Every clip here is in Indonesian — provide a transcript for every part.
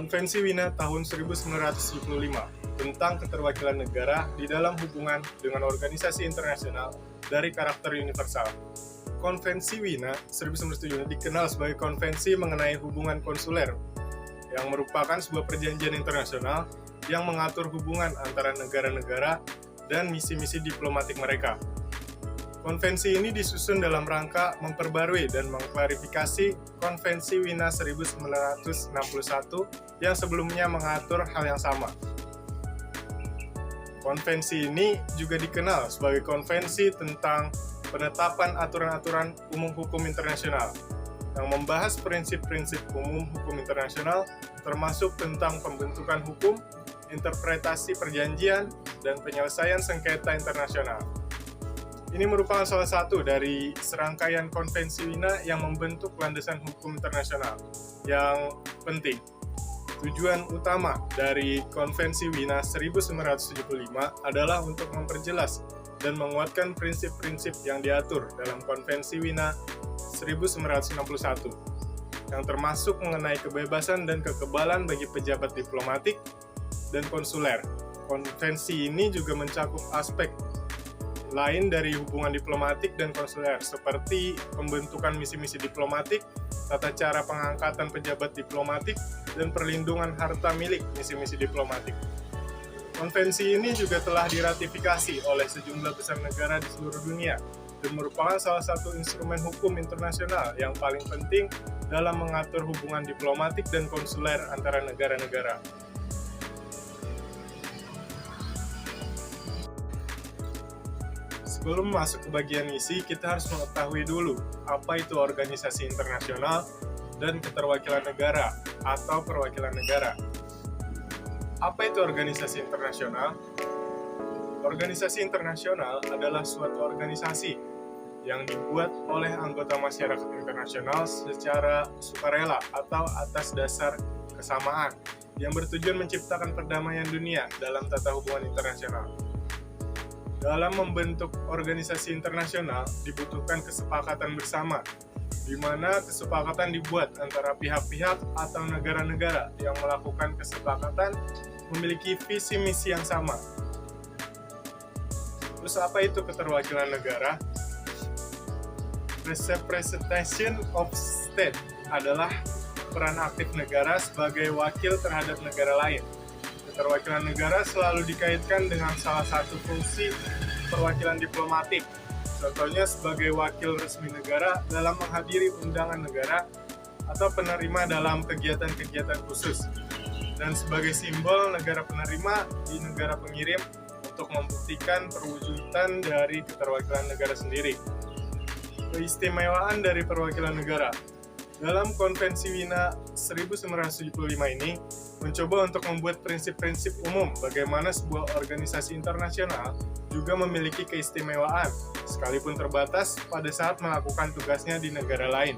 Konvensi Wina tahun 1975 tentang keterwakilan negara di dalam hubungan dengan organisasi internasional dari karakter universal. Konvensi Wina 1975 dikenal sebagai konvensi mengenai hubungan konsuler, yang merupakan sebuah perjanjian internasional yang mengatur hubungan antara negara-negara dan misi-misi diplomatik mereka. Konvensi ini disusun dalam rangka memperbarui dan mengklarifikasi Konvensi Wina 1961 yang sebelumnya mengatur hal yang sama. Konvensi ini juga dikenal sebagai konvensi tentang penetapan aturan-aturan umum hukum internasional yang membahas prinsip-prinsip umum hukum internasional termasuk tentang pembentukan hukum, interpretasi perjanjian, dan penyelesaian sengketa internasional. Ini merupakan salah satu dari serangkaian konvensi Wina yang membentuk landasan hukum internasional yang penting. Tujuan utama dari Konvensi Wina 1975 adalah untuk memperjelas dan menguatkan prinsip-prinsip yang diatur dalam Konvensi Wina 1961, yang termasuk mengenai kebebasan dan kekebalan bagi pejabat diplomatik dan konsuler. Konvensi ini juga mencakup aspek lain dari hubungan diplomatik dan konsuler, seperti pembentukan misi-misi diplomatik, tata cara pengangkatan pejabat diplomatik, dan perlindungan harta milik misi-misi diplomatik. Konvensi ini juga telah diratifikasi oleh sejumlah besar negara di seluruh dunia dan merupakan salah satu instrumen hukum internasional yang paling penting dalam mengatur hubungan diplomatik dan konsuler antara negara-negara. Sebelum masuk ke bagian misi, kita harus mengetahui dulu apa itu organisasi internasional dan keterwakilan negara atau perwakilan negara. Apa itu organisasi internasional? Organisasi internasional adalah suatu organisasi yang dibuat oleh anggota masyarakat internasional secara sukarela atau atas dasar kesamaan yang bertujuan menciptakan perdamaian dunia dalam tata hubungan internasional. Dalam membentuk organisasi internasional dibutuhkan kesepakatan bersama, di mana kesepakatan dibuat antara pihak-pihak atau negara-negara yang melakukan kesepakatan memiliki visi misi yang sama. Terus apa itu keterwakilan negara? Representation of state adalah peran aktif negara sebagai wakil terhadap negara lain. Keterwakilan negara selalu dikaitkan dengan salah satu fungsi perwakilan diplomatik. Contohnya sebagai wakil resmi negara dalam menghadiri undangan negara atau penerima dalam kegiatan-kegiatan khusus, dan sebagai simbol negara penerima di negara pengirim untuk membuktikan perwujudan dari keterwakilan negara sendiri. Keistimewaan dari perwakilan negara dalam Konvensi Wina 1975 ini mencoba untuk membuat prinsip-prinsip umum bagaimana sebuah organisasi internasional juga memiliki keistimewaan, sekalipun terbatas pada saat melakukan tugasnya di negara lain.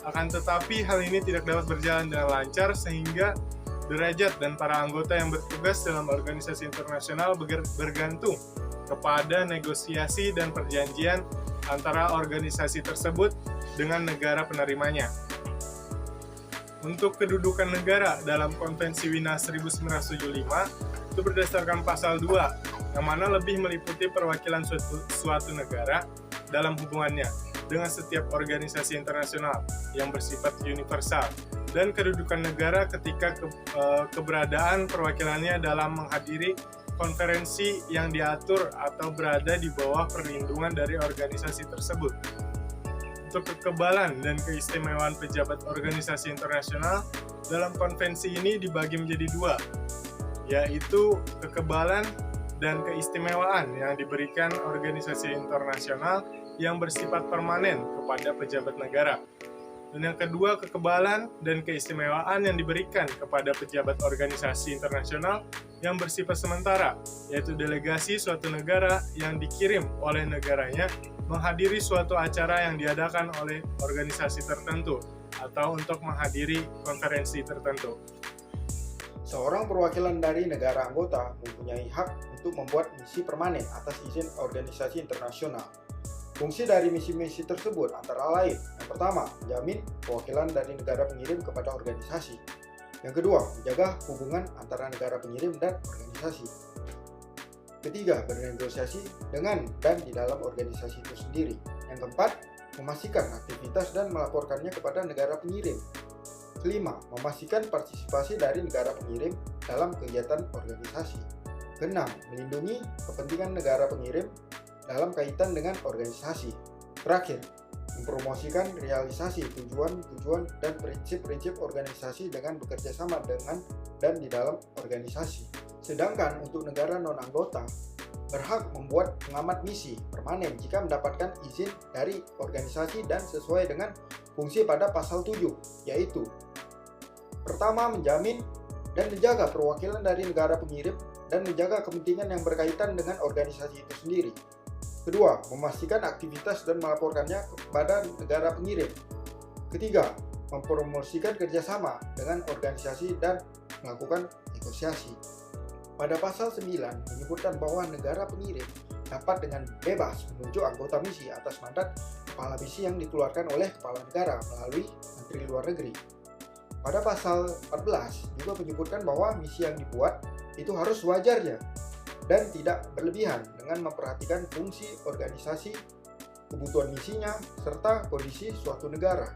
Akan tetapi, hal ini tidak dapat berjalan dengan lancar sehingga derajat dan para anggota yang bertugas dalam organisasi internasional bergantung kepada negosiasi dan perjanjian antara organisasi tersebut dengan negara penerimanya. Untuk kedudukan negara dalam Konvensi Wina 1975 itu berdasarkan pasal 2, yang mana lebih meliputi perwakilan suatu negara dalam hubungannya dengan setiap organisasi internasional yang bersifat universal, dan kedudukan negara ketika keberadaan perwakilannya dalam menghadiri konferensi yang diatur atau berada di bawah perlindungan dari organisasi tersebut. Untuk kekebalan dan keistimewaan pejabat organisasi internasional dalam konvensi ini dibagi menjadi dua, yaitu kekebalan dan keistimewaan yang diberikan organisasi internasional yang bersifat permanen kepada pejabat negara. Dan yang kedua, kekebalan dan keistimewaan yang diberikan kepada pejabat organisasi internasional yang bersifat sementara, yaitu delegasi suatu negara yang dikirim oleh negaranya menghadiri suatu acara yang diadakan oleh organisasi tertentu atau untuk menghadiri konferensi tertentu. Seorang perwakilan dari negara anggota mempunyai hak untuk membuat misi permanen atas izin organisasi internasional. Fungsi dari misi-misi tersebut antara lain, yang pertama, menjamin perwakilan dari negara pengirim kepada organisasi. Yang kedua, menjaga hubungan antara negara pengirim dan organisasi. Ketiga, bernegosiasi dengan dan di dalam organisasi itu sendiri. Yang keempat, memastikan aktivitas dan melaporkannya kepada negara pengirim. Kelima, memastikan partisipasi dari negara pengirim dalam kegiatan organisasi. Keenam, melindungi kepentingan negara pengirim dalam kaitan dengan organisasi. Terakhir, mempromosikan realisasi tujuan-tujuan dan prinsip-prinsip organisasi dengan bekerja sama dengan dan di dalam organisasi. Sedangkan untuk negara non-anggota, berhak membuat pengamat misi permanen jika mendapatkan izin dari organisasi dan sesuai dengan fungsi pada pasal 7, yaitu pertama, menjamin dan menjaga perwakilan dari negara pengirim dan menjaga kepentingan yang berkaitan dengan organisasi itu sendiri. Kedua, memastikan aktivitas dan melaporkannya kepada negara pengirim. Ketiga, mempromosikan kerjasama dengan organisasi dan melakukan negosiasi. Pada pasal 9 menyebutkan bahwa negara pengirim dapat dengan bebas menunjuk anggota misi atas mandat kepala misi yang dikeluarkan oleh kepala negara melalui Menteri Luar Negeri. Pada pasal 14 juga menyebutkan bahwa misi yang dibuat itu harus wajarnya dan tidak berlebihan dengan memperhatikan fungsi organisasi, kebutuhan misinya, serta kondisi suatu negara.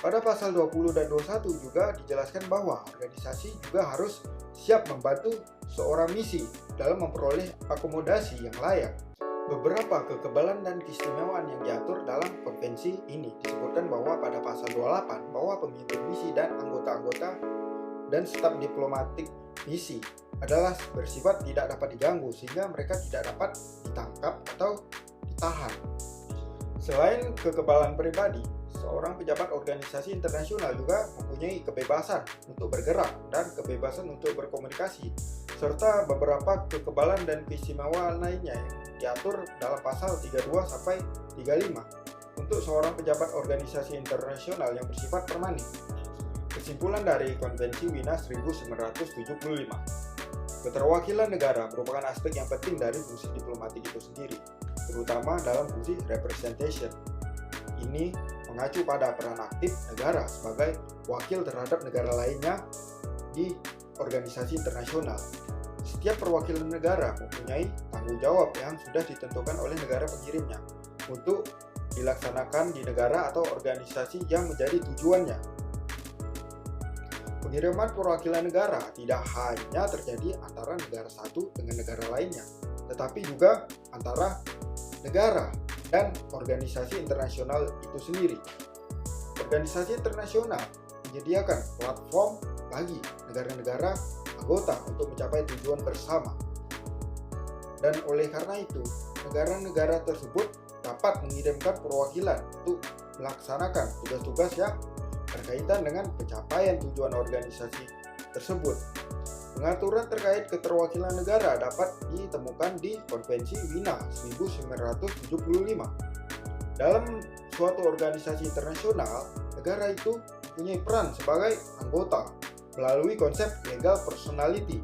Pada pasal 20 dan 21 juga dijelaskan bahwa organisasi juga harus siap membantu seorang misi dalam memperoleh akomodasi yang layak. Beberapa kekebalan dan keistimewaan yang diatur dalam konvensi ini disebutkan bahwa pada pasal 28 bahwa pemimpin misi dan anggota-anggota dan staf diplomatik misi adalah bersifat tidak dapat diganggu sehingga mereka tidak dapat ditangkap atau ditahan. Selain kekebalan pribadi, seorang pejabat organisasi internasional juga mempunyai kebebasan untuk bergerak dan kebebasan untuk berkomunikasi, serta beberapa kekebalan dan keistimewaan lainnya yang diatur dalam pasal 32 sampai 35 untuk seorang pejabat organisasi internasional yang bersifat permanen. Kesimpulan dari Konvensi Wina 1975, keterwakilan negara merupakan aspek yang penting dari fungsi diplomatik itu sendiri, terutama dalam fungsi representation. Ini mengacu pada peran aktif negara sebagai wakil terhadap negara lainnya di organisasi internasional. Setiap perwakilan negara mempunyai tanggung jawab yang sudah ditentukan oleh negara pengirimnya untuk dilaksanakan di negara atau organisasi yang menjadi tujuannya. Pengiriman perwakilan negara tidak hanya terjadi antara negara satu dengan negara lainnya, tetapi juga antara negara dan organisasi internasional itu sendiri. Organisasi internasional menyediakan platform bagi negara-negara anggota untuk mencapai tujuan bersama. Dan oleh karena itu, negara-negara tersebut dapat mengirimkan perwakilan untuk melaksanakan tugas-tugas yang berkaitan dengan pencapaian tujuan organisasi tersebut. Pengaturan terkait keterwakilan negara dapat ditemukan di Konvensi Wina 1975. Dalam suatu organisasi internasional, negara itu mempunyai peran sebagai anggota melalui konsep legal personality.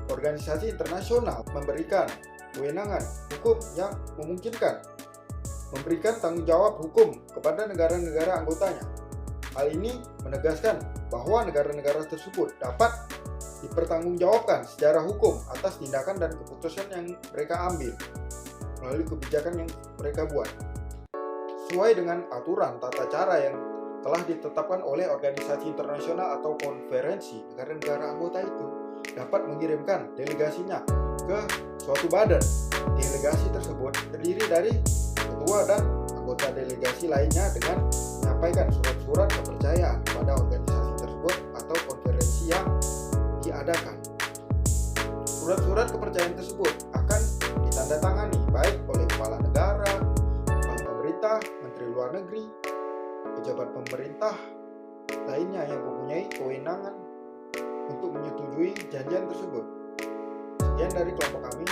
Organisasi internasional memberikan kewenangan hukum yang memungkinkan memberikan tanggung jawab hukum kepada negara-negara anggotanya. Hal ini menegaskan bahwa negara-negara tersebut dapat dipertanggungjawabkan secara hukum atas tindakan dan keputusan yang mereka ambil melalui kebijakan yang mereka buat. Sesuai dengan aturan tata cara yang telah ditetapkan oleh organisasi internasional atau konferensi, negara-negara anggota itu dapat mengirimkan delegasinya ke suatu badan. Delegasi tersebut terdiri dari ketua dan anggota delegasi lainnya dengan menyampaikan surat-surat kepercayaan kepada organisasi tersebut atau konferensi yang diadakan. Surat-surat kepercayaan tersebut akan ditandatangani baik oleh kepala negara, kepala pemerintah, menteri luar negeri, pejabat pemerintah lainnya yang mempunyai kewenangan untuk menyetujui janjian tersebut. Sekian dari kelompok kami.